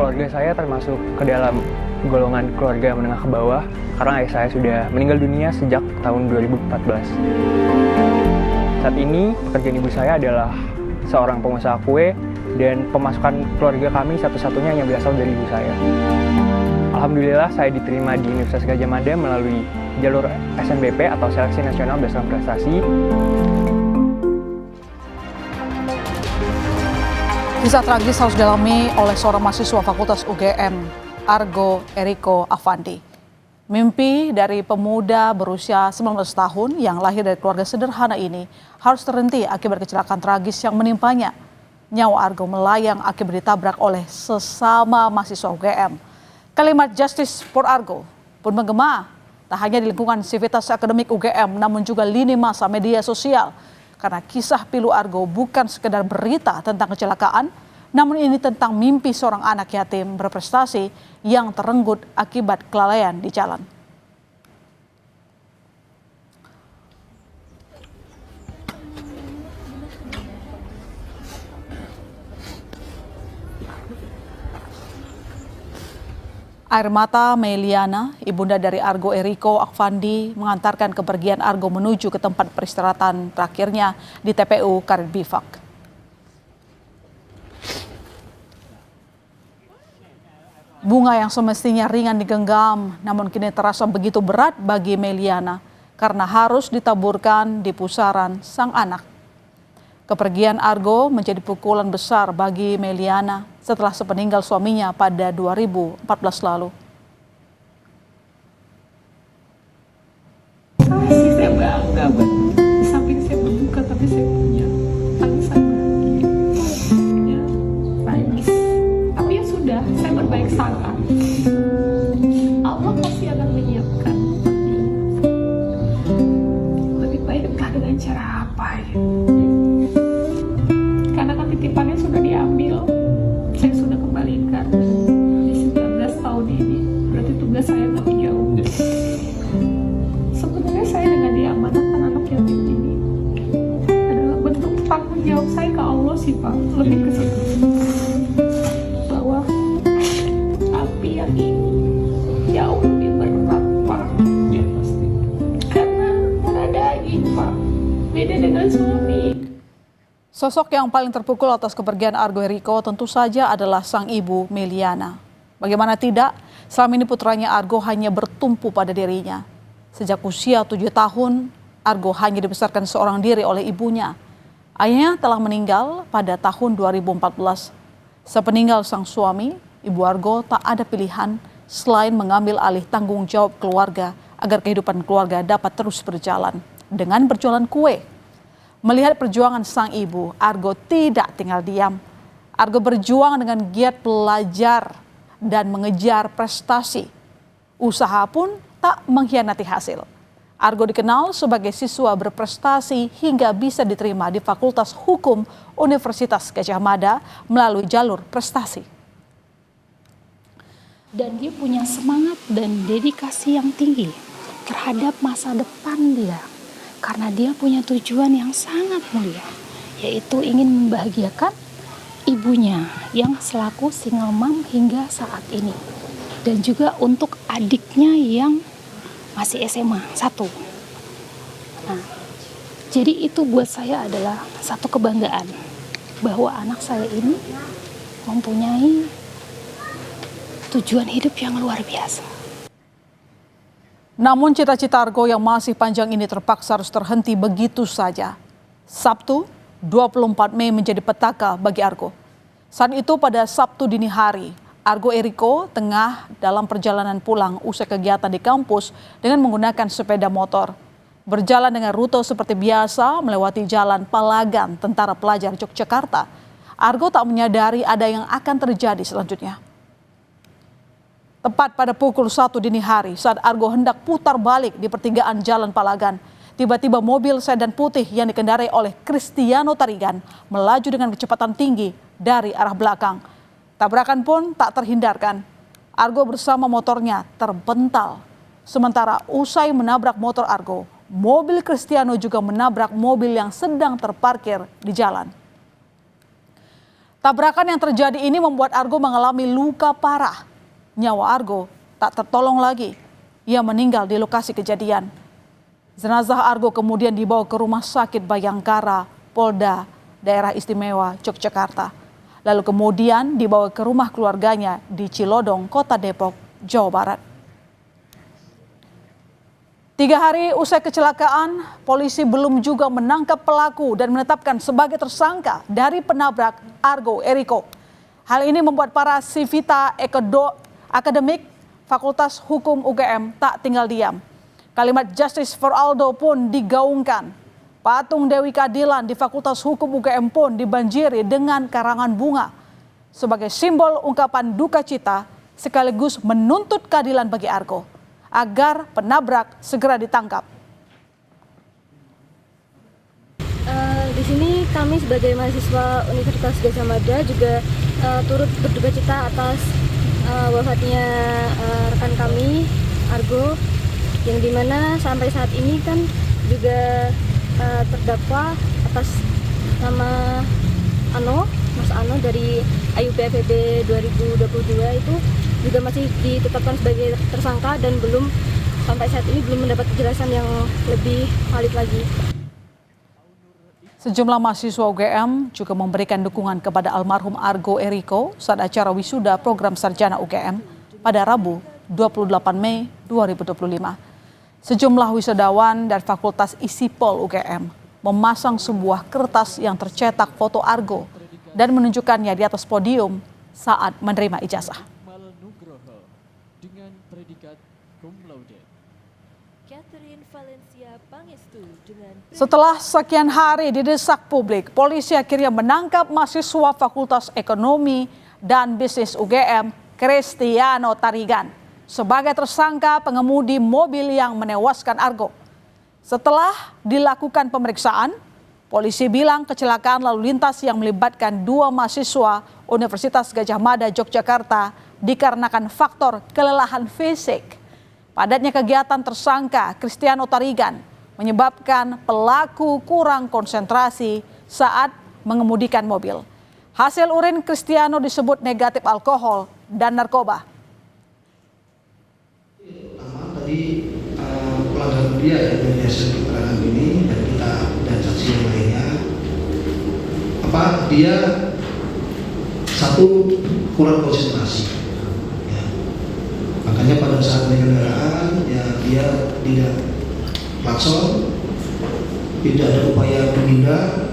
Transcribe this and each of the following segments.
Keluarga saya termasuk ke dalam golongan keluarga menengah ke bawah karena ayah saya sudah meninggal dunia sejak tahun 2014. Saat ini pekerjaan ibu saya adalah seorang pengusaha kue dan pemasukan keluarga kami satu-satunya yang berasal dari ibu saya. Alhamdulillah saya diterima di Universitas Gadjah Mada melalui jalur SNBP atau Seleksi Nasional Berdasarkan Prestasi. Kisah tragis harus dialami oleh seorang mahasiswa Fakultas UGM, Argo Eriko Afandi. Mimpi dari pemuda berusia 19 tahun yang lahir dari keluarga sederhana ini harus terhenti akibat kecelakaan tragis yang menimpanya. Nyawa Argo melayang akibat ditabrak oleh sesama mahasiswa UGM. Kalimat Justice for Argo pun menggema tak hanya di lingkungan sivitas akademik UGM namun juga lini masa media sosial. Karena kisah pilu Argo bukan sekedar berita tentang kecelakaan, namun ini tentang mimpi seorang anak yatim berprestasi yang terenggut akibat kelalaian di jalan. Air mata Meliana, ibunda dari Argo Eriko Afandi, mengantarkan kepergian Argo menuju ke tempat peristirahatan terakhirnya di TPU Karet Bifak. Bunga yang semestinya ringan digenggam, namun kini terasa begitu berat bagi Meliana karena harus ditaburkan di pusaran sang anak. Kepergian Argo menjadi pukulan besar bagi Meliana setelah sepeninggal suaminya pada 2014 lalu. Saya bangga, di samping saya berduka tapi saya punya tangisan bahagia. Nangis. Tapi ya sudah, saya berbaik sangka. Allah pasti akan menyiapkan lebih baik entah dengan cara apa ya. Karena kan titipannya sudah diambil, saya sudah kembalikan di 19 tahun ini, berarti tugas saya tanggung jawab. Sebenarnya saya dengan diamanahkan anak yatim ini adalah bentuk tanggung jawab saya ke Allah sih Pak, lebih ke situ. Bahwa api yang ini jauh lebih berat Pak. Ya pasti. Karena darah daging Pak, beda dengan suami. Sosok yang paling terpukul atas kepergian Argo Eriko tentu saja adalah sang ibu Meliana. Bagaimana tidak, selama ini putranya Argo hanya bertumpu pada dirinya. Sejak usia 7 tahun, Argo hanya dibesarkan seorang diri oleh ibunya. Ayahnya telah meninggal pada tahun 2014. Sepeninggal sang suami, ibu Argo tak ada pilihan selain mengambil alih tanggung jawab keluarga agar kehidupan keluarga dapat terus berjalan dengan berjualan kue. Melihat perjuangan sang ibu, Argo tidak tinggal diam. Argo berjuang dengan giat belajar dan mengejar prestasi. Usaha pun tak mengkhianati hasil. Argo dikenal sebagai siswa berprestasi hingga bisa diterima di Fakultas Hukum Universitas Gadjah Mada melalui jalur prestasi. Dan dia punya semangat dan dedikasi yang tinggi terhadap masa depan dia. Karena dia punya tujuan yang sangat mulia, yaitu ingin membahagiakan ibunya yang selaku single mom hingga saat ini. Dan juga untuk adiknya yang masih SMA 1. Nah, jadi itu buat saya adalah satu kebanggaan bahwa anak saya ini mempunyai tujuan hidup yang luar biasa. Namun cita-cita Argo yang masih panjang ini terpaksa harus terhenti begitu saja. Sabtu, 24 Mei menjadi petaka bagi Argo. Saat itu pada Sabtu dini hari, Argo Eriko tengah dalam perjalanan pulang usai kegiatan di kampus dengan menggunakan sepeda motor. Berjalan dengan rute seperti biasa melewati jalan Palagan Tentara Pelajar Yogyakarta. Argo tak menyadari ada yang akan terjadi selanjutnya. Tepat pada pukul 1 dini hari saat Argo hendak putar balik di pertigaan Jalan Palagan, tiba-tiba mobil sedan putih yang dikendarai oleh Kristiano Tarigan melaju dengan kecepatan tinggi dari arah belakang. Tabrakan pun tak terhindarkan. Argo bersama motornya terbental. Sementara usai menabrak motor Argo, mobil Kristiano juga menabrak mobil yang sedang terparkir di jalan. Tabrakan yang terjadi ini membuat Argo mengalami luka parah. Nyawa Argo tak tertolong lagi. Ia meninggal di lokasi kejadian. Jenazah Argo kemudian dibawa ke Rumah Sakit Bayangkara, Polda, Daerah Istimewa, Yogyakarta. Lalu kemudian dibawa ke rumah keluarganya di Cilodong, Kota Depok, Jawa Barat. 3 hari usai kecelakaan, polisi belum juga menangkap pelaku dan menetapkan sebagai tersangka dari penabrak Argo Eriko. Hal ini membuat para Civita Akademik Fakultas Hukum UGM tak tinggal diam. Kalimat Justice for Aldo pun digaungkan. Patung Dewi Keadilan di Fakultas Hukum UGM pun dibanjiri dengan karangan bunga. Sebagai simbol ungkapan duka cita sekaligus menuntut keadilan bagi Argo agar penabrak segera ditangkap. Di sini kami sebagai mahasiswa Universitas Gadjah Mada juga turut berduka cita atas wafatnya rekan kami Argo, yang dimana sampai saat ini kan juga terdakwa atas nama Mas Ano dari AYU-PFEB 2022 itu juga masih ditetapkan sebagai tersangka dan sampai saat ini belum mendapat kejelasan yang lebih valid lagi. Sejumlah mahasiswa UGM juga memberikan dukungan kepada almarhum Argo Eriko saat acara wisuda program sarjana UGM pada Rabu 28 Mei 2025. Sejumlah wisudawan dari Fakultas ISIPOL UGM memasang sebuah kertas yang tercetak foto Argo dan menunjukkannya di atas podium saat menerima ijazah. Setelah sekian hari didesak publik, polisi akhirnya menangkap mahasiswa Fakultas Ekonomi dan Bisnis UGM, Cristiano Tarigan, sebagai tersangka pengemudi mobil yang menewaskan Argo. Setelah dilakukan pemeriksaan, polisi bilang kecelakaan lalu lintas yang melibatkan 2 mahasiswa Universitas Gadjah Mada Yogyakarta dikarenakan faktor kelelahan fisik. Padatnya kegiatan tersangka Cristiano Tarigan menyebabkan pelaku kurang konsentrasi saat mengemudikan mobil. Hasil urin Cristiano disebut negatif alkohol dan narkoba. Tadi pelanggaran dia ya dari hasil keterangan ini dan saksi yang lainnya, dia satu kurang konsentrasi. Ya. Makanya pada saat naik kendaraan ya dia tidak klakson, tidak ada upaya menghindar,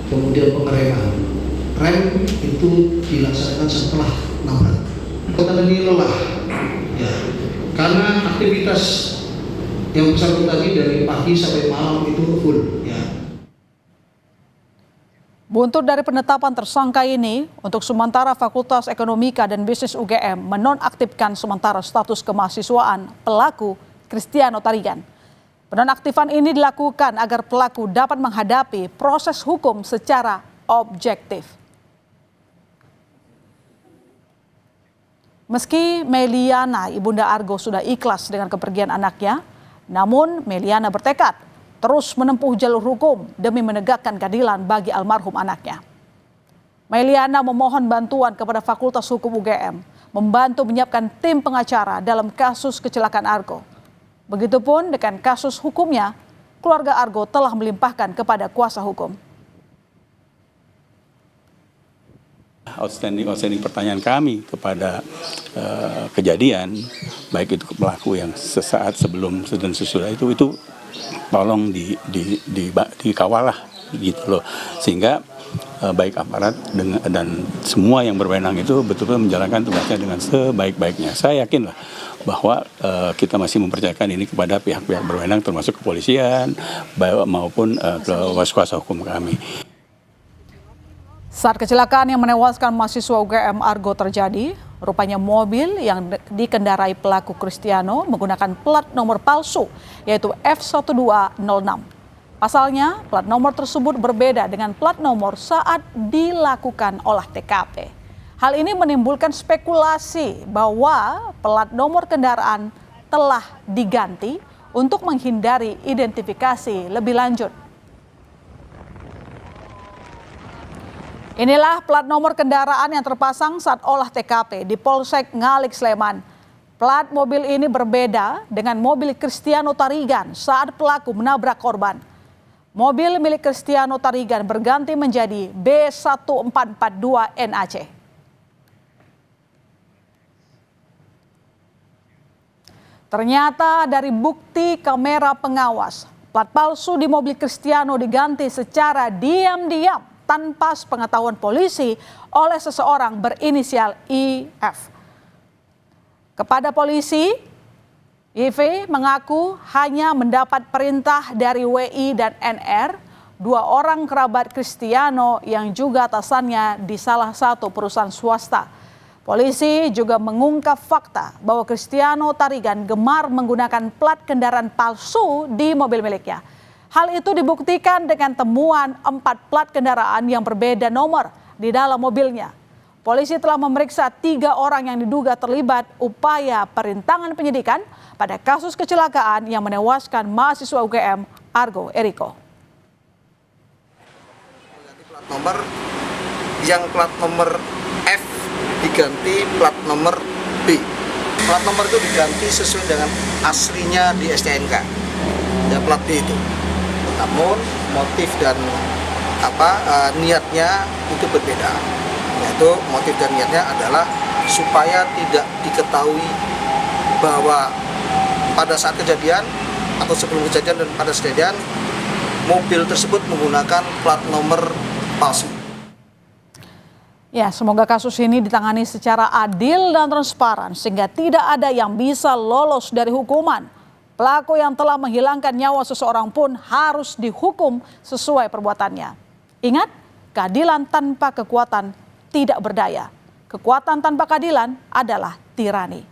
kemudian pengereman. Rem itu dilaksanakan setelah nabrak. Kota ini lelah, ya, karena aktivitas yang bersangkutan tadi dari pagi sampai malam itu full, ya. Buntut dari penetapan tersangka ini, untuk sementara Fakultas Ekonomika dan Bisnis UGM menonaktifkan sementara status kemahasiswaan pelaku Cristiano Tarigan. Penonaktifan ini dilakukan agar pelaku dapat menghadapi proses hukum secara objektif. Meski Meliana, ibunda Argo, sudah ikhlas dengan kepergian anaknya, namun Meliana bertekad terus menempuh jalur hukum demi menegakkan keadilan bagi almarhum anaknya. Meliana memohon bantuan kepada Fakultas Hukum UGM membantu menyiapkan tim pengacara dalam kasus kecelakaan Argo. Begitupun dengan kasus hukumnya, keluarga Argo telah melimpahkan kepada kuasa hukum. Outstanding pertanyaan kami kepada kejadian, baik itu pelaku yang sesaat sebelum dan sesudah itu tolong dikawal lah gitu loh, sehingga baik aparat dan semua yang berwenang itu betul-betul menjalankan tugasnya dengan sebaik-baiknya. Saya yakin lah bahwa kita masih mempercayakan ini kepada pihak-pihak berwenang termasuk kepolisian maupun kuasa hukum kami. Saat kecelakaan yang menewaskan mahasiswa UGM Argo terjadi, rupanya mobil yang dikendarai pelaku Cristiano menggunakan plat nomor palsu, yaitu F1206. Pasalnya, plat nomor tersebut berbeda dengan plat nomor saat dilakukan olah TKP. Hal ini menimbulkan spekulasi bahwa plat nomor kendaraan telah diganti untuk menghindari identifikasi lebih lanjut. Inilah plat nomor kendaraan yang terpasang saat olah TKP di Polsek Ngalik, Sleman. Plat mobil ini berbeda dengan mobil Cristiano Tarigan saat pelaku menabrak korban. Mobil milik Cristiano Tarigan berganti menjadi B1442 NAC. Ternyata dari bukti kamera pengawas, plat palsu di mobil Cristiano diganti secara diam-diam tanpa sepengetahuan polisi oleh seseorang berinisial IF. Kepada polisi, IV mengaku hanya mendapat perintah dari WI dan NR, dua orang kerabat Cristiano yang juga atasannya di salah satu perusahaan swasta. Polisi juga mengungkap fakta bahwa Cristiano Tarigan gemar menggunakan plat kendaraan palsu di mobil miliknya. Hal itu dibuktikan dengan temuan 4 plat kendaraan yang berbeda nomor di dalam mobilnya. Polisi telah memeriksa 3 orang yang diduga terlibat upaya perintangan penyidikan pada kasus kecelakaan yang menewaskan mahasiswa UGM Argo Eriko. Plat nomor yang plat nomor F diganti plat nomor B. Plat nomor itu diganti sesuai dengan aslinya di STNK. Ya, plat B itu. Namun motif dan niatnya itu berbeda. Yaitu motif dan niatnya adalah supaya tidak diketahui bahwa pada saat kejadian atau sebelum kejadian dan pada kejadian mobil tersebut menggunakan plat nomor palsu. Ya, semoga kasus ini ditangani secara adil dan transparan sehingga tidak ada yang bisa lolos dari hukuman. Pelaku yang telah menghilangkan nyawa seseorang pun harus dihukum sesuai perbuatannya. Ingat, keadilan tanpa kekuatan tidak berdaya. Kekuatan tanpa keadilan adalah tirani.